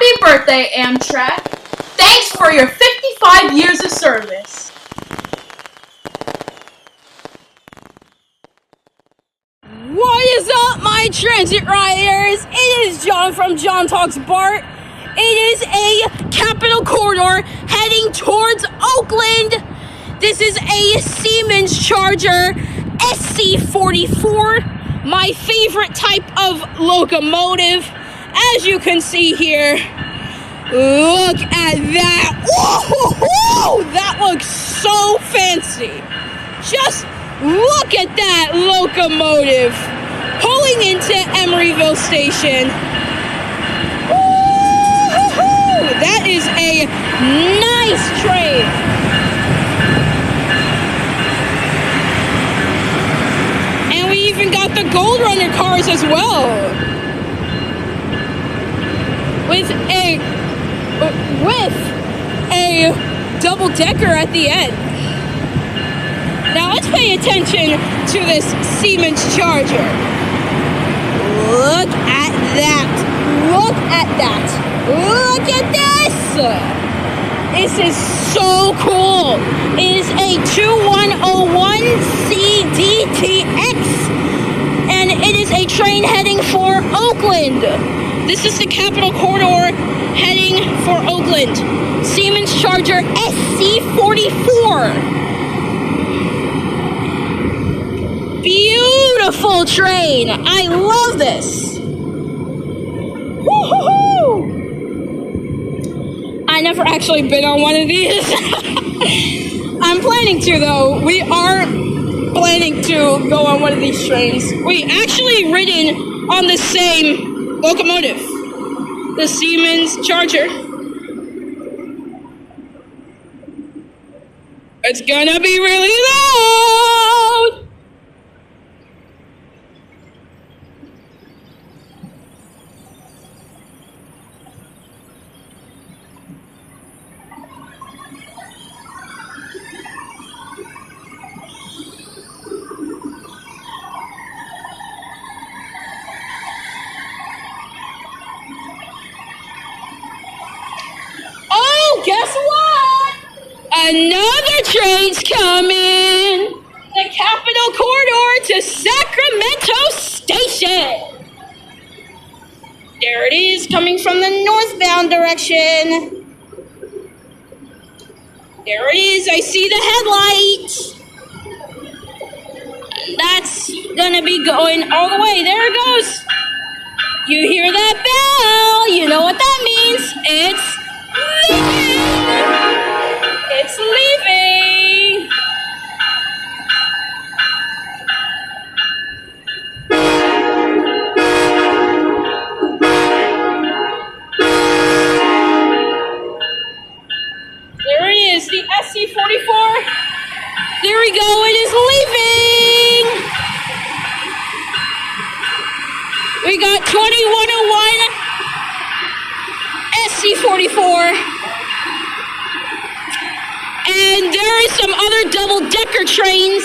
Happy birthday, Amtrak. Thanks for your 55 years of service. What is up, my transit riders? It is John from John Talks Bart. It is a Capital Corridor heading towards Oakland. This is a Siemens Charger SC44, my favorite type of locomotive. As you can see here, look at that. Whoa, that looks so fancy. Just look at that locomotive pulling into Emeryville Station. Woo-hoo-hoo! That is a nice train. And we even got the Gold Runner cars as well. With a double-decker at the end. Now let's pay attention to this Siemens Charger. Look at that. Look at that. Look at this. This is so cool. It is a 2101 CDTX. And it is a train heading for Oakland. This is the Capital Corridor heading for Oakland. Siemens Charger SC44. Beautiful train. I love this. Woo-hoo-hoo! I never actually been on one of these. I'm planning to, though. We are planning to go on one of these trains. We actually ridden on the same locomotive, the Siemens Charger. It's gonna be really loud. Guess what? Another train's coming! The Capital Corridor to Sacramento Station! There it is, coming from the northbound direction. There it is, I see the headlight. That's gonna be going all the way. There it goes. You hear that bell? You know what that means. It's leaving! It's leaving! There it is, the SC44. There we go, it is leaving! We got 2101 SC44. And there is some other double-decker trains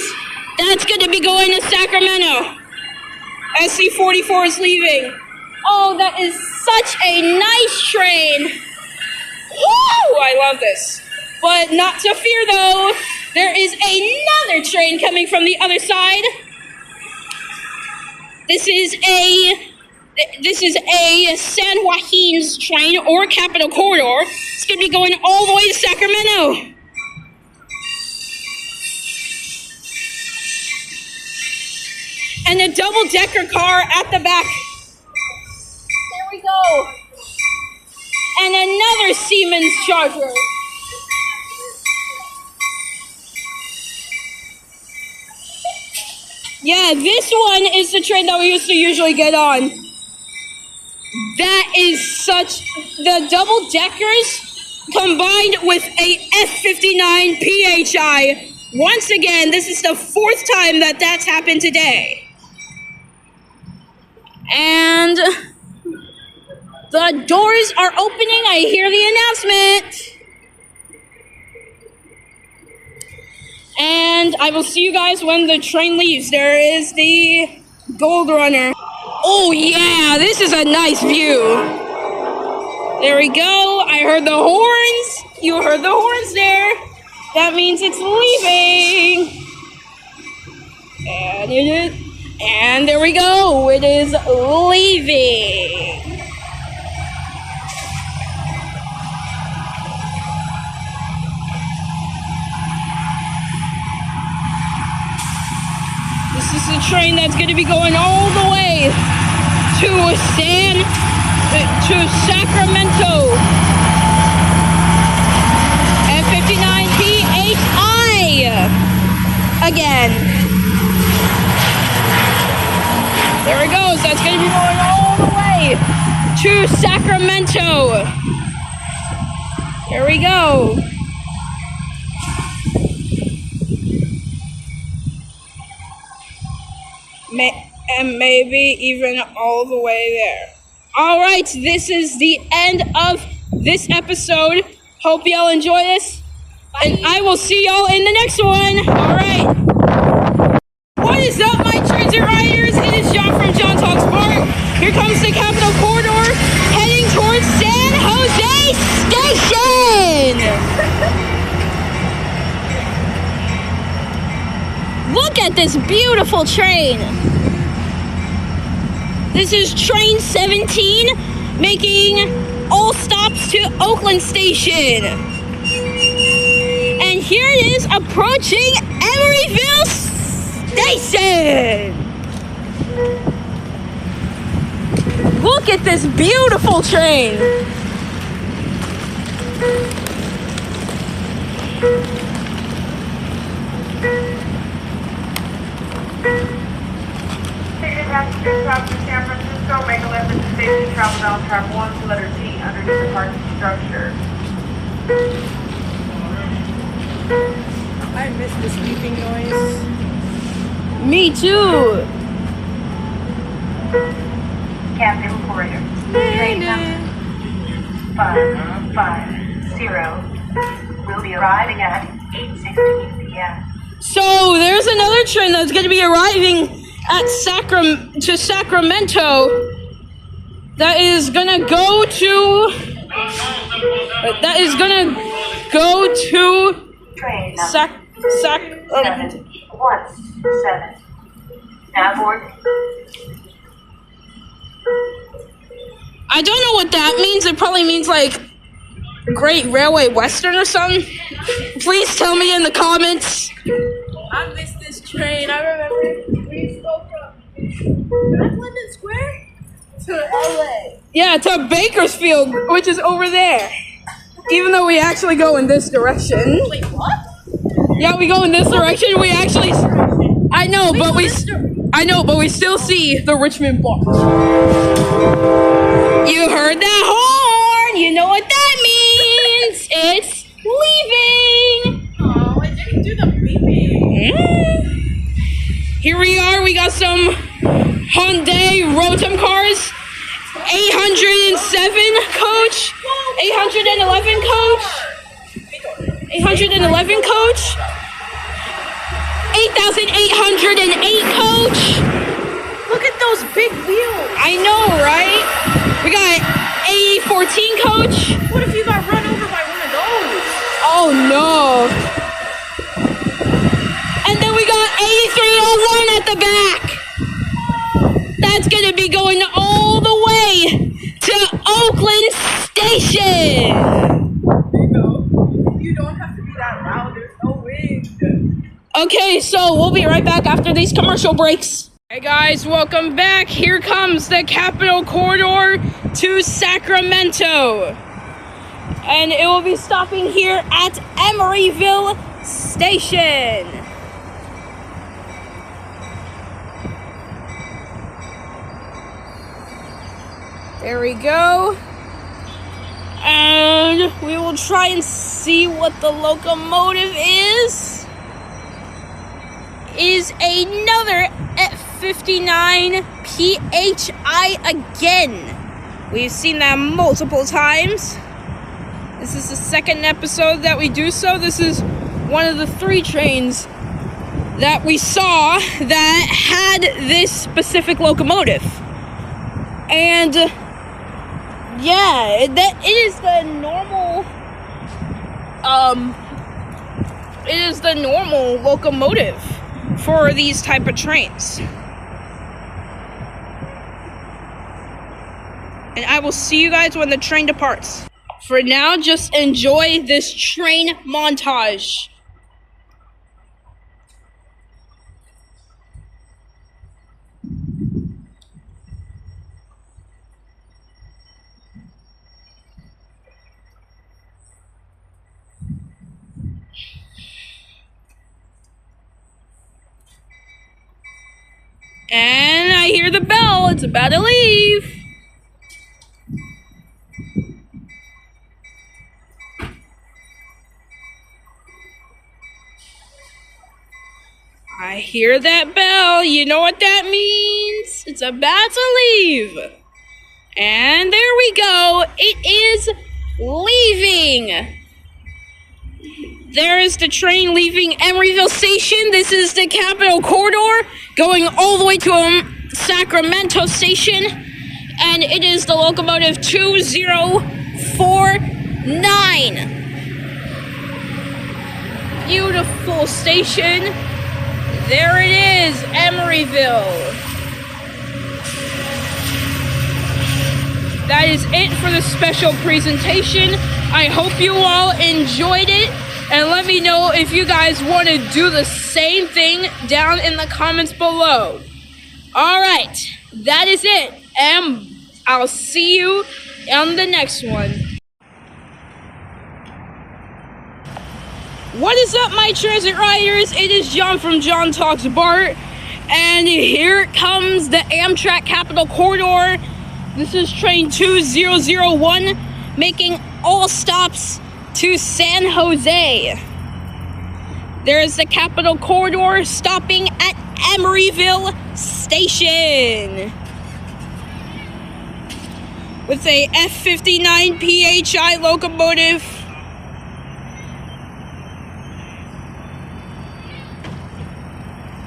that's going to be going to Sacramento. SC44 is leaving. Oh, that is such a nice train. Woo! I love this. But not to fear, though. There is another train coming from the other side. This is a San Joaquin's train, or Capital Corridor. It's going to be going all the way to Sacramento. And a double-decker car at the back. There we go. And another Siemens Charger. Yeah, this one is the train that we used to usually get on. That is such, the double-deckers combined with a F59PHI. Once again, this is the 4th time that that's happened today. And the doors are opening. I hear the announcement. And I will see you guys when the train leaves. There is the Gold Runner. Oh yeah, this is a nice view. There we go. I heard the horns. You heard the horns there. That means it's leaving. And it is. And there we go. It is leaving. This is the train that's going to be going all the way to Sacramento. F59PHI again. There it goes. That's going to be going all the way to Sacramento. There we go. And maybe even all the way there. All right, this is the end of this episode. Hope y'all enjoy this. Bye. And I will see y'all in the next one. All right. What is up, my transit riders? It is John from John Talks Park. Here comes the Capitol Corridor, heading towards San Jose Station. Look at this beautiful train. This is train 17, making all stops to Oakland Station. And here it is approaching Emeryville Station. Look at this beautiful train. Passengers travel to San Francisco, make a left at the station, travel down track 1 to letter T underneath the parking structure. I miss this beeping noise. Me too. Captain Operator. Train number 550 will be arriving at 8:16 p.m. So there's another train that's going to be arriving at Sacramento. That is gonna go to. Train number 717. Now board. I don't know what that means. It probably means like Great Railway Western or something. Please tell me in the comments. I missed this train. I remember we spoke from London Square to LA. Yeah, to Bakersfield, which is over there. Even though we actually go in this direction. Wait, what? Yeah, we go in this direction. We actually. I know, but we still see the Richmond Block. You heard that horn? You know what that means? It's leaving. Oh, I didn't do the beeping. Here we are. We got some Hyundai Rotom cars. 807 coach. 811 coach. 811 coach. 8,808 coach. Look at those big wheels. I know, right? We got 8014 coach. What if you got run over by one of those? Oh no. And then we got 8301 at the back. That's gonna be going all the way to Oakland Station. You don't have to be that loud. There's no wind. Okay, so we'll be right back after these commercial breaks. Hey guys, welcome back. Here comes the Capitol Corridor to Sacramento. And it will be stopping here at Emeryville Station. There we go. And we will try and see what the locomotive is. Is another F59PHI again. We've seen that multiple times. This is the second episode that we do so. This is one of the 3 trains that we saw that had this specific locomotive. And Yeah, that it is the normal. It is the normal locomotive for these type of trains. And I will see you guys when the train departs. For now, just enjoy this train montage. And I hear the bell. It's about to leave. I hear that bell. You know what that means? It's about to leave. And there we go. It is leaving. There is the train leaving Emeryville Station. This is the Capital Corridor going all the way to Sacramento Station. And it is the locomotive 2049. Beautiful station. There it is, Emeryville. That is it for the special presentation. I hope you all enjoyed it. And let me know if you guys want to do the same thing down in the comments below. Alright, that is it. And I'll see you on the next one. What is up, my transit riders? It is John from John Talks Bart. And here comes the Amtrak Capital Corridor. This is train 2001 making all stops to San Jose. There's the Capital Corridor stopping at Emeryville Station with a F59PHI locomotive.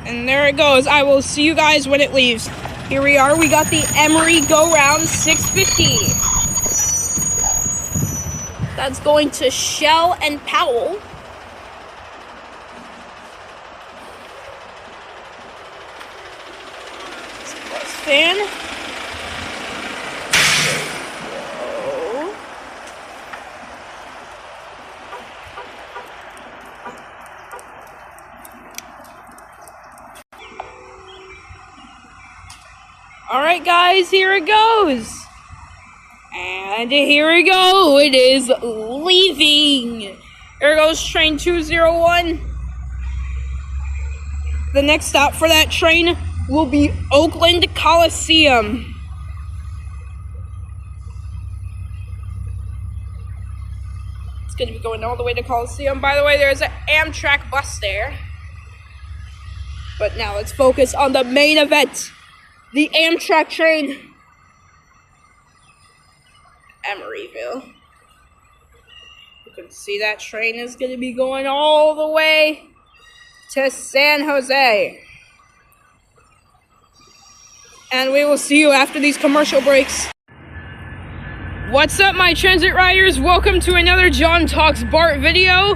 And there it goes. I will see you guys when it leaves. Here we are. We got the Emery Go Round 650. That's going to Shell and Powell. Bus fan. Alright guys, here it goes. And here we go. It is leaving. There goes train 201. The next stop for that train will be Oakland Coliseum. It's going to be going all the way to Coliseum. By the way, there's an Amtrak bus there. But now let's focus on the main event. The Amtrak train. Emeryville. You can see that train is going to be going all the way to San Jose. And we will see you after these commercial breaks. What's up, my transit riders? Welcome to another John Talks Bart video.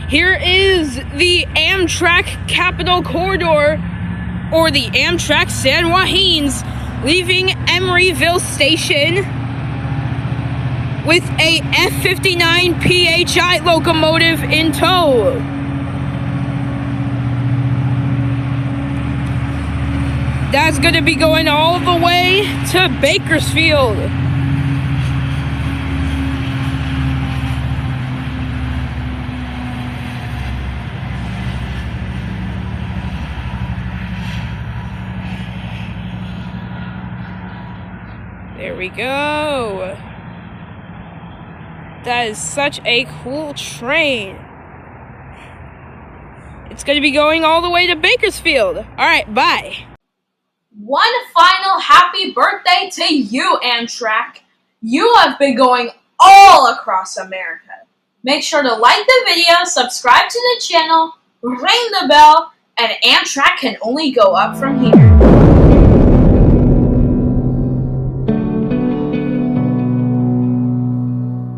Here is the Amtrak Capital Corridor, or the Amtrak San Joaquin's, leaving Emeryville Station with a F59PHI locomotive in tow. That's going to be going all the way to Bakersfield. There we go. That is such a cool train. It's going to be going all the way to Bakersfield. All right, bye. One final happy birthday to you, Amtrak. You have been going all across America. Make sure to like the video, subscribe to the channel, ring the bell, and Amtrak can only go up from here.